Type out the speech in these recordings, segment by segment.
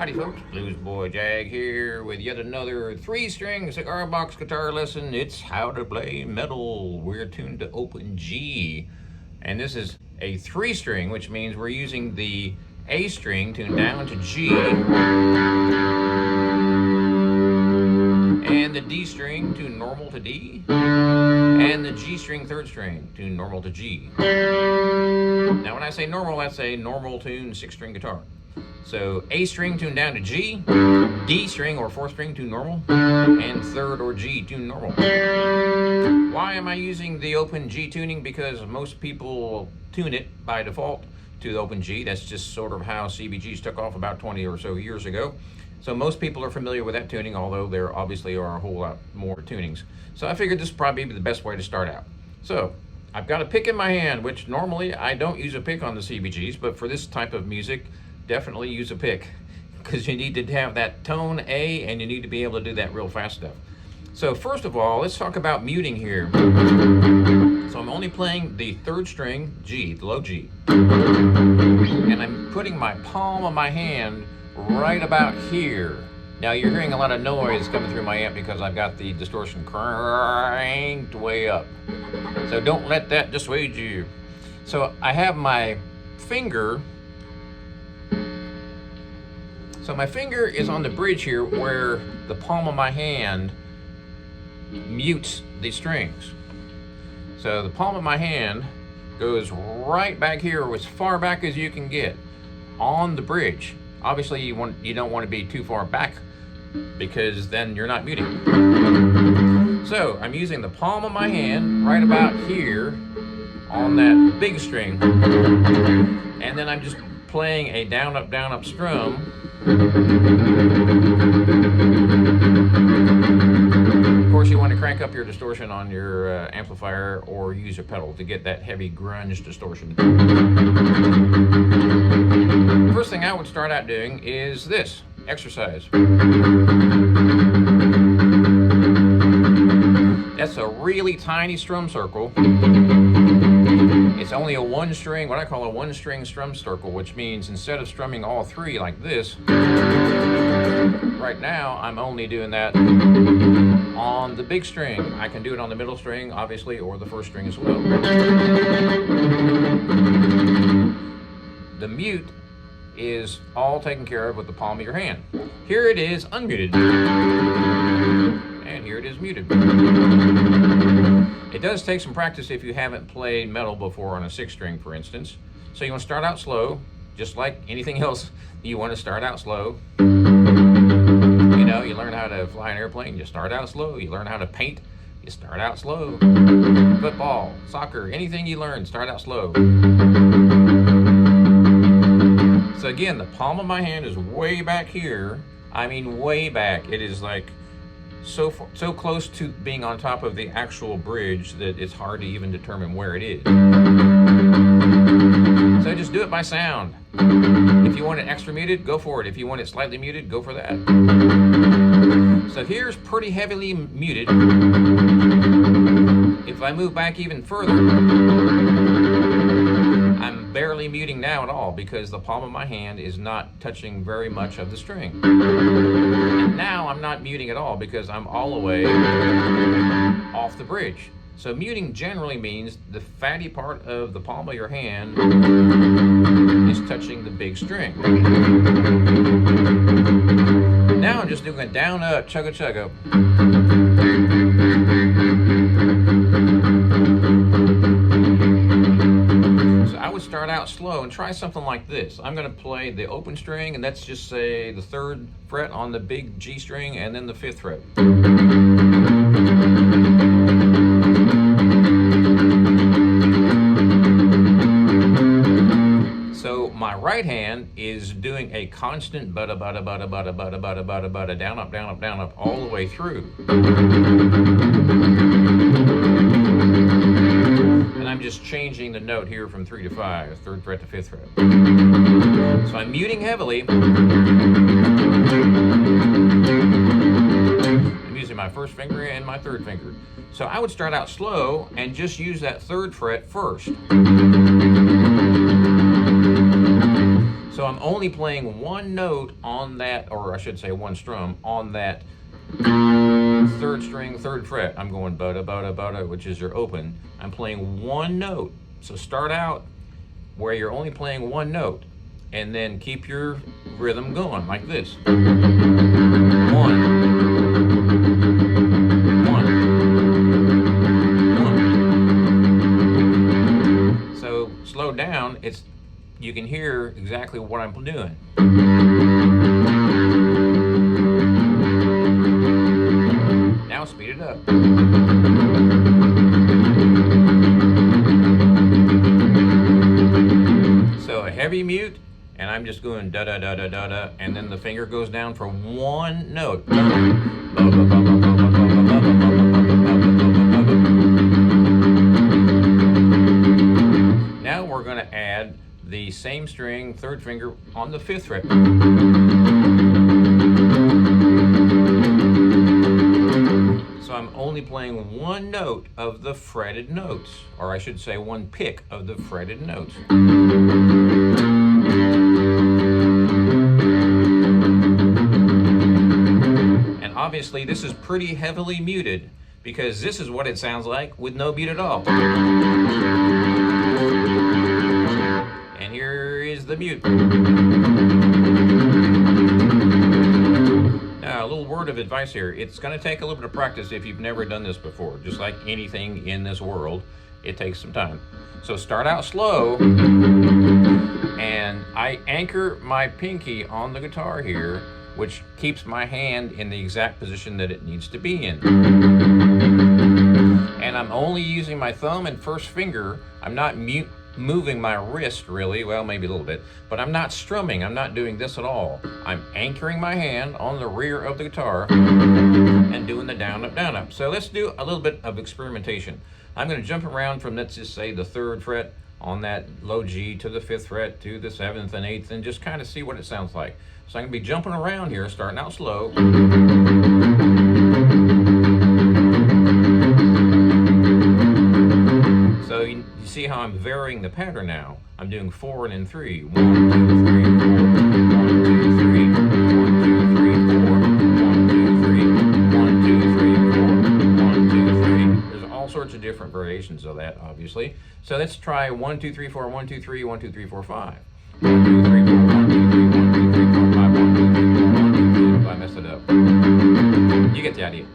Howdy folks, Bluesboyjag here with yet another 3-string cigar box guitar lesson. It's how to play metal. We're tuned to open G, and this is a 3-string, which means we're using the A string tuned down to G, and the D string tuned normal to D, and the G string 3rd string tuned normal to G. Now when I say normal, that's a normal tuned 6-string guitar. So A string tuned down to G, D string or 4th string tuned normal, and 3rd or G tuned normal. Why am I using the open G tuning? Because most people tune it by default to the open G. That's just sort of how CBGs took off about 20 or so years ago. So most people are familiar with that tuning, although there obviously are a whole lot more tunings. So I figured this would probably be the best way to start out. So I've got a pick in my hand, which normally I don't use a pick on the CBGs, but for this type of music, definitely use a pick, because you need to have that tone A and you need to be able to do that real fast stuff. So first of all, let's talk about muting here. So I'm only playing the 3rd string G, the low G, and I'm putting my palm of my hand right about here. Now you're hearing a lot of noise coming through my amp because I've got the distortion cranked way up. So don't let that dissuade you. So I have my finger. So my finger is on the bridge here where the palm of my hand mutes the strings. So the palm of my hand goes right back here, as far back as you can get on the bridge. Obviously you don't want to be too far back because then you're not muting. So I'm using the palm of my hand right about here on that big string, and then I'm just playing a down up strum. Of course, you want to crank up your distortion on your amplifier or use a pedal to get that heavy grunge distortion. First thing I would start out doing is this exercise. That's a really tiny strum circle. It's only a 1-string, what I call a 1-string strum circle, which means instead of strumming all 3 like this, right now I'm only doing that on the big string. I can do it on the middle string, obviously, or the 1st string as well. The mute is all taken care of with the palm of your hand. Here it is unmuted, and here it is muted. It does take some practice if you haven't played metal before on a 6-string, for instance. So you want to start out slow, just like anything else. You want to start out slow. You know, you learn how to fly an airplane, you start out slow. You learn how to paint, you start out slow. Football, soccer, anything you learn, start out slow. So again, the palm of my hand is way back here. I mean way back. It is like so close to being on top of the actual bridge that it's hard to even determine where it is. So just do it by sound. If you want it extra muted, go for it. If you want it slightly muted, go for that. So here's pretty heavily muted. If I move back even further, I'm barely muting now at all because the palm of my hand is not touching very much of the string. And now I'm not muting at all because I'm all the way off the bridge. So muting generally means the fatty part of the palm of your hand is touching the big string. Now I'm just doing a down up, chugga chugga. So I would start out slow and try something like this. I'm going to play the open string, and let's just say the 3rd fret on the big G string and then the 5th fret. right hand is doing a constant bada bada bada bada bada bada bada bada down up down up down up all the way through. And I'm just changing the note here from 3 to 5, 3rd fret to 5th fret. So I'm muting heavily. I'm using my 1st finger and my 3rd finger. So I would start out slow and just use that 3rd fret first. So I'm only playing one note on that, or I should say one strum, on that 3rd string, 3rd fret. I'm going bada bada bada, which is your open. I'm playing one note. So start out where you're only playing one note, and then keep your rhythm going like this. 1, 1, 1. So slow down, you can hear exactly what I'm doing. Now speed it up. So a heavy mute, and I'm just going da da da da da da, and then the finger goes down for one note. Now we're going to add the same string, 3rd finger, on the 5th fret. So I'm only playing one note of the fretted notes, or I should say one pick of the fretted notes. And obviously this is pretty heavily muted, because this is what it sounds like with no mute at all. And here is the mute. Now, a little word of advice here. It's going to take a little bit of practice if you've never done this before. Just like anything in this world, it takes some time. So start out slow, and I anchor my pinky on the guitar here, which keeps my hand in the exact position that it needs to be in. And I'm only using my thumb and 1st finger. I'm not moving my wrist really, well, maybe a little bit, but I'm not strumming. I'm not doing this at all. I'm anchoring my hand on the rear of the guitar and doing the down up down up. So let's do a little bit of experimentation. I'm going to jump around from, let's just say, the 3rd fret on that low G to the 5th fret to the 7th and 8th, and just kind of see what it sounds like. So I'm going to be jumping around here, starting out slow. So you see how I'm varying the pattern now. I'm doing 4 and then 3. 1, 2, 3, 4. 1, 2, 3. 1, 2, 3, 4. 1, 2, 3. 1, 2, 3, 4. 1, 2, 3. There's all sorts of different variations of that, obviously. So let's try 1, 2, 3, 4, 1, 2, 3, 1, 2, 3, 4, 5. 1, 2, 3, 4, 1, 2, 3, 1, 2, 3, 4, 5, 1, 2, 3, 4, 1, 2, 3. I messed it up. You get the idea.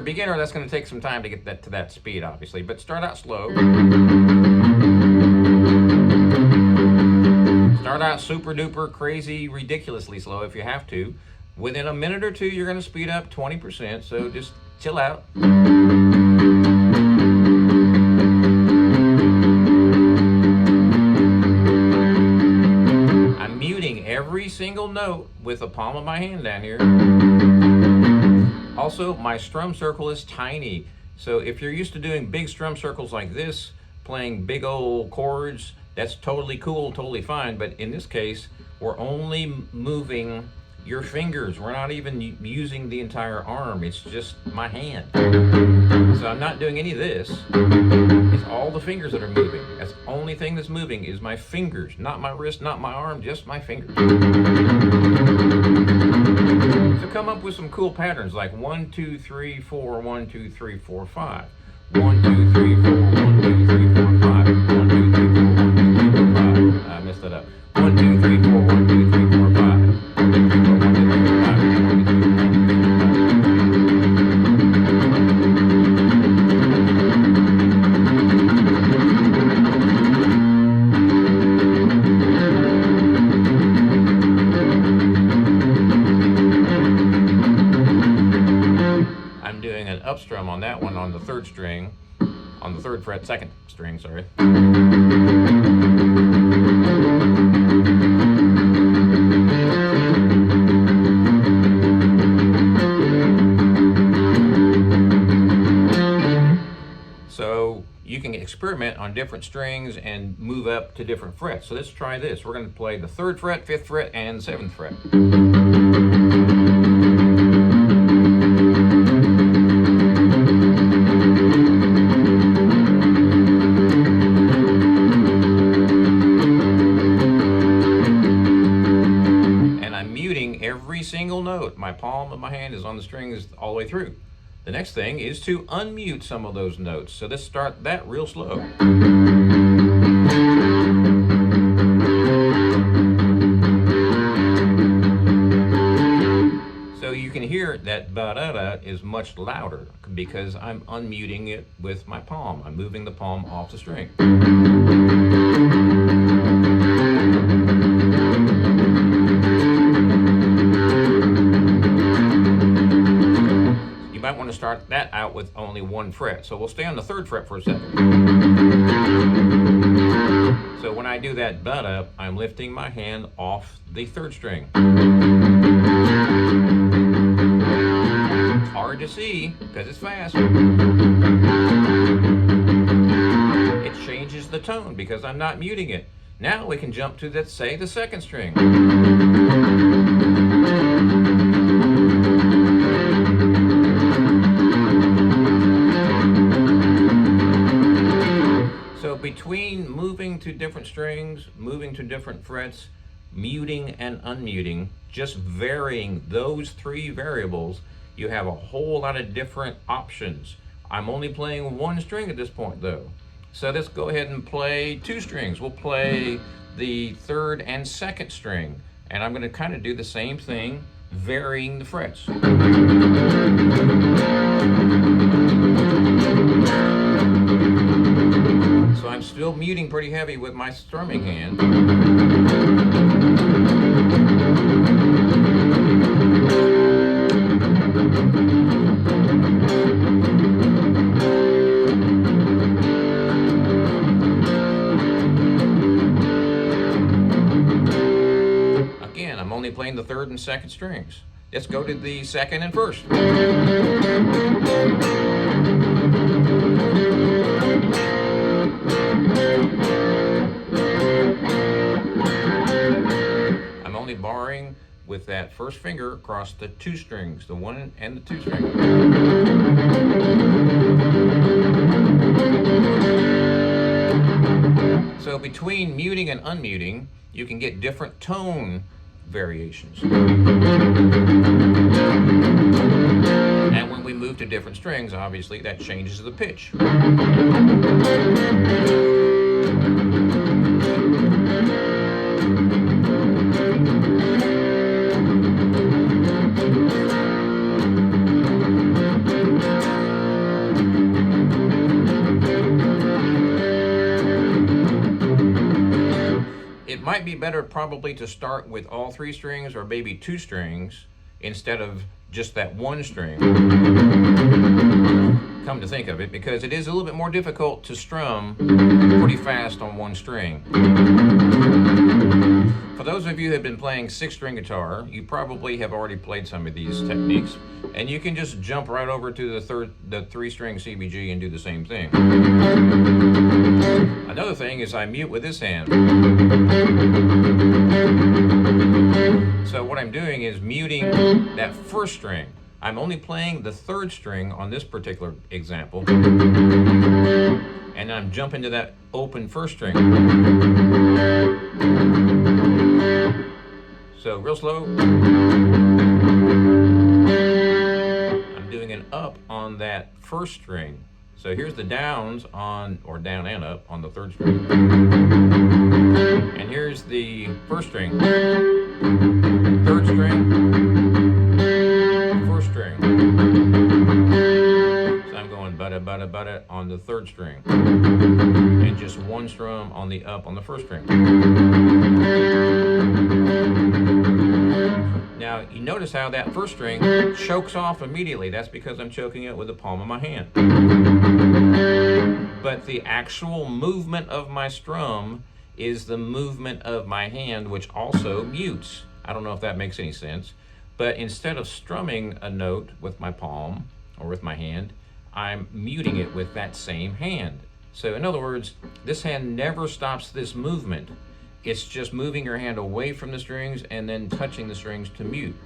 Beginner, that's going to take some time to get that to that speed, obviously, but start out slow. Start out super duper crazy, ridiculously slow if you have to. Within a minute or two, you're going to speed up 20%, so just chill out. I'm muting every single note with the palm of my hand down here. Also, my strum circle is tiny. So if you're used to doing big strum circles like this, playing big old chords, that's totally cool, totally fine. But in this case, we're only moving your fingers. We're not even using the entire arm. It's just my hand. So I'm not doing any of this. It's all the fingers that are moving. That's the only thing that's moving is my fingers, not my wrist, not my arm, just my fingers. So come up with some cool patterns like 1, 2, 3, 4, 1, 2, 3, 4, 5. 1, 2, 3, 4, 1, 2, 3, 4, 5. 1, 2, 3, 4, 1, 2, 3, 4, 5. I messed that up. 1, 2, 3, 4, 1, 2, 3, 4, 5. 1, 2, 3, 4, 1, 2, 3, 4, 5. 1, 2, 3, 4, 1, 2, 3, 4, 5. doing an up strum on that one on the third string, on the third fret, second string, sorry. So you can experiment on different strings and move up to different frets. So let's try this. We're going to play the 3rd fret, 5th fret, and 7th fret. And I'm muting every single note. My palm of my hand is on the strings all the way through. The next thing is to unmute some of those notes. So let's start that real slow. So you can hear that ba-da-da is much louder because I'm unmuting it with my palm. I'm moving the palm off the string. You might want to start that out with only 1 fret. So we'll stay on the 3rd fret for a second. So when I do that ba-da, I'm lifting my hand off the 3rd string. It's hard to see because it's fast. It changes the tone because I'm not muting it. Now we can jump to, let's say, the 2nd string. So between moving to different strings, moving to different frets, muting and unmuting, just varying those 3 variables, you have a whole lot of different options. I'm only playing 1 string at this point though. So let's go ahead and play 2 strings. We'll play the 3rd and 2nd string. And I'm going to kind of do the same thing, varying the frets. So I'm still muting pretty heavy with my strumming hand. Again, I'm only playing the 3rd and 2nd strings. Let's go to the 2nd and 1st. I'm only barring with that 1st finger across the 2 strings, the 1 and the 2 string. So between muting and unmuting, you can get different tone variations. And when we move to different strings, obviously that changes the pitch. It might be better probably to start with all 3 strings or maybe 2 strings instead of just that 1 string. Come to think of it, because it is a little bit more difficult to strum pretty fast on 1 string. For those of you who have been playing 6-string guitar, you probably have already played some of these techniques, and you can just jump right over to the 3-string CBG and do the same thing. Another thing is I mute with this hand. So what I'm doing is muting that 1st string. I'm only playing the 3rd string on this particular example, and I'm jumping to that open 1st string. So real slow. I'm doing an up on that 1st string. So here's the downs on, or down and up, on the 3rd string. And here's the 1st string, 3rd string, 1st string. So I'm going ba-da-ba-da-ba-da on the 3rd string. And just 1 strum on the up on the 1st string. Now, you notice how that first string chokes off immediately. That's because I'm choking it with the palm of my hand. But the actual movement of my strum is the movement of my hand, which also mutes. I don't know if that makes any sense, but instead of strumming a note with my palm or with my hand, I'm muting it with that same hand. So in other words, this hand never stops this movement. It's just moving your hand away from the strings and then touching the strings to mute.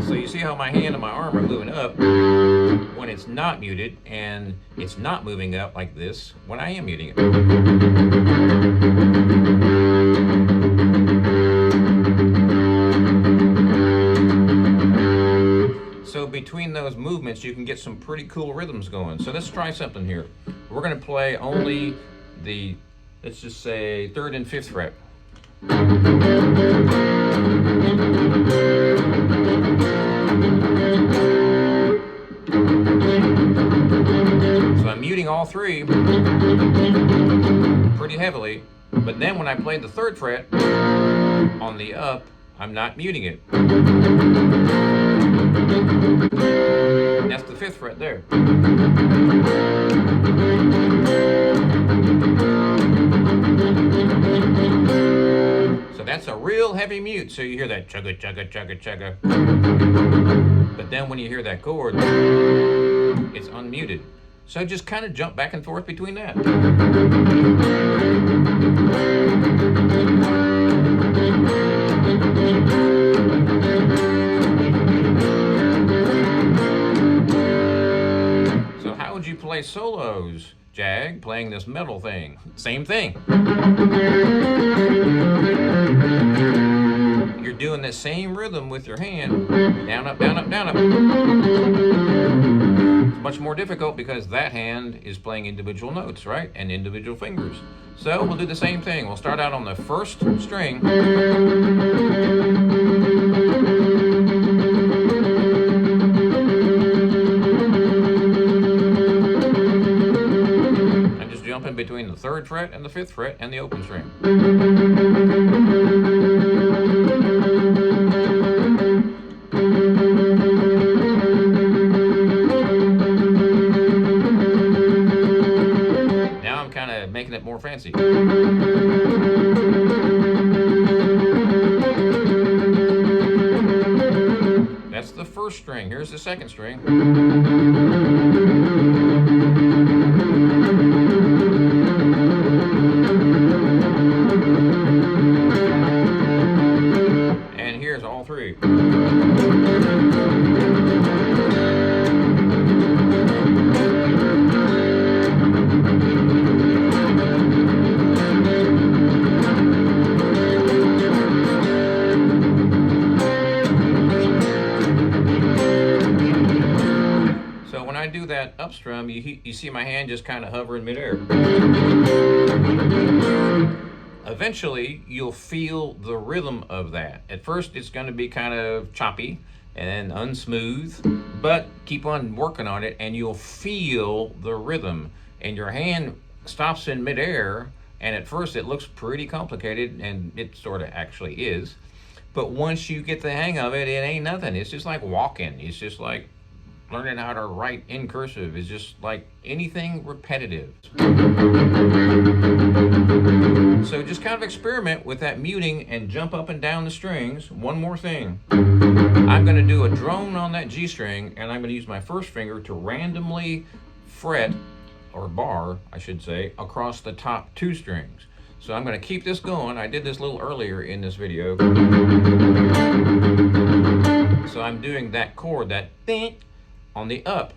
So you see how my hand and my arm are moving up when it's not muted, and it's not moving up like this when I am muting it. So between those movements, you can get some pretty cool rhythms going. So let's try something here. We're going to play only the, let's just say, 3rd and 5th fret. So I'm muting all three pretty heavily, but then when I play the 3rd fret on the up, I'm not muting it. That's the 5th fret there. So that's a real heavy mute. So you hear that chugga, chugga, chugga, chugga. But then when you hear that chord, it's unmuted. So just kind of jump back and forth between that. So how would you play solos, Jag, playing this metal thing? Same thing. You're doing the same rhythm with your hand. Down, up, down, up, down, up. It's much more difficult because that hand is playing individual notes, right? And individual fingers. So we'll do the same thing. We'll start out on the 1st string. And just jump in between the 3rd fret and the 5th fret and the open string. Making it more fancy. That's the 1st string. Here's the 2nd string. And here's all three. Do that up strum, you see my hand just kind of hover in midair. Eventually, you'll feel the rhythm of that. At first, it's going to be kind of choppy and unsmooth, but keep on working on it and you'll feel the rhythm. And your hand stops in midair, and at first it looks pretty complicated, and it sort of actually is. But once you get the hang of it, it ain't nothing. It's just like walking. It's just like learning how to write in cursive. Is just like anything repetitive. So just kind of experiment with that muting and jump up and down the strings. One more thing. I'm going to do a drone on that G string, and I'm going to use my 1st finger to randomly fret, or bar, I should say, across the top 2 strings. So I'm going to keep this going. I did this a little earlier in this video. So I'm doing that chord, that ding, on the up.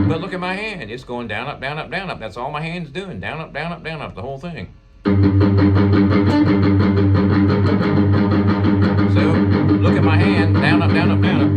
But look at my hand. It's going down, up, down, up, down, up. That's all my hand's doing. Down, up, down, up, down, up. The whole thing. So look at my hand. Down, up, down, up, down, up.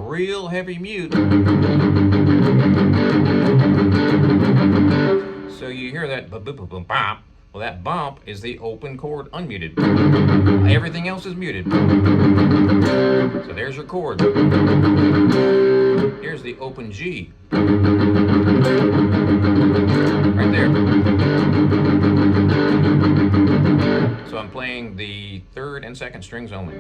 real heavy mute. So you hear that bump. Well, that bump is the open chord unmuted. Everything else is muted. So there's your chord. Here's the open G. Right there. So I'm playing the third and second strings only.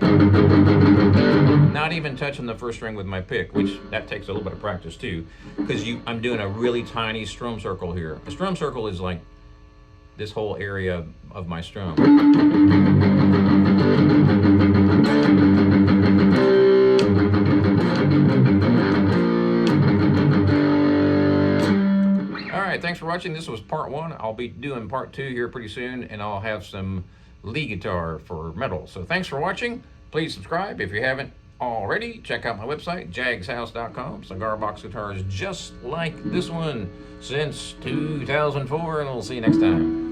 Not even touching the first string with my pick, which that takes a little bit of practice too, because I'm doing a really tiny strum circle here. A strum circle is like this whole area of my strum. Alright, thanks for watching. This was part 1. I'll be doing part 2 here pretty soon, and I'll have some lead guitar for metal. So thanks for watching. Please subscribe if you haven't already. Check out my website, jagshouse.com. Cigar box guitars just like this one since 2004, and we'll see you next time.